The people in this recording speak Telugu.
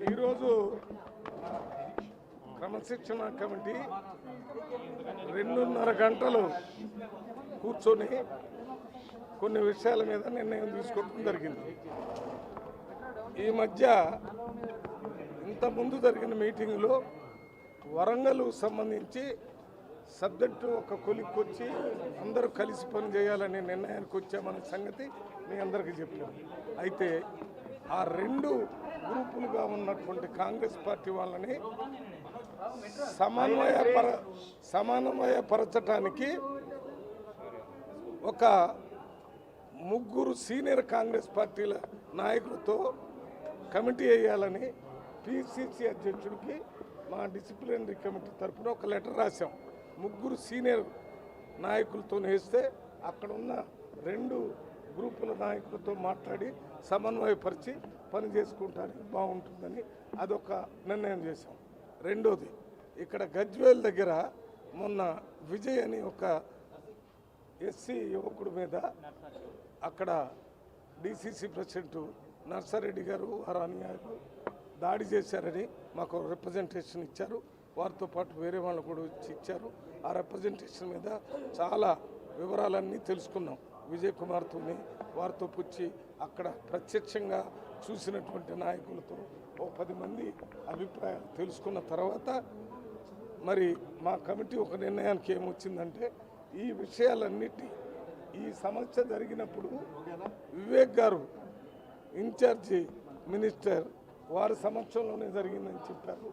ఈరోజు క్రమశిక్షణ కమిటీ 2.5 గంటలు కూర్చొని కొన్ని విషయాల మీద నిర్ణయం తీసుకోవడం జరిగింది. ఈ మధ్య ఇంతకుముందు జరిగిన మీటింగ్లో వరంగల్ సంబంధించి సబ్జెక్టు ఒక కొలిక్కొచ్చి అందరూ కలిసి పని చేయాలనే నిర్ణయానికి వచ్చామనే సంగతి మీ అందరికీ చెప్పాము. అయితే ఆ 2 గ్రూపులుగా ఉన్నటువంటి కాంగ్రెస్ పార్టీ వాళ్ళని సమన్వయపరచడానికి ఒక 3 సీనియర్ కాంగ్రెస్ పార్టీల నాయకులతో కమిటీ వేయాలని పిసిసి అధ్యక్షుడికి మా డిసిప్లినరీ కమిటీ తరఫున ఒక లెటర్ రాశాం. 3 సీనియర్ నాయకులతో వేస్తే అక్కడ ఉన్న 2 గ్రూపుల నాయకులతో మాట్లాడి సమన్వయపరిచి పని చేసుకుంటానికి బాగుంటుందని అదొక నిర్ణయం చేశాం. రెండోది, ఇక్కడ గజ్వేల్ దగ్గర మొన్న విజయ్ అని ఒక ఎస్సీ యువకుడి మీద అక్కడ డిసిసి ప్రెసిడెంట్ నర్సారెడ్డి గారు వారు అనుయాయులు దాడి చేశారని మాకు రిప్రజెంటేషన్ ఇచ్చారు. వారితో పాటు వేరే వాళ్ళు కూడా వచ్చి ఇచ్చారు. ఆ రిప్రజెంటేషన్ మీద చాలా వివరాలన్నీ తెలుసుకున్నాం. విజయ్ కుమార్తోని వారితో పుచ్చి అక్కడ ప్రత్యక్షంగా చూసినటువంటి నాయకులతో ఓ 10 మంది అభిప్రాయాలు తెలుసుకున్న తర్వాత మరి మా కమిటీ ఒక నిర్ణయానికి ఏమొచ్చిందంటే ఈ విషయాలన్నిటి ఈ సమస్య జరిగినప్పుడు వివేక్ గారు ఇన్ఛార్జి మినిస్టర్ వారి సమక్షంలోనే జరిగిందని చెప్పారు.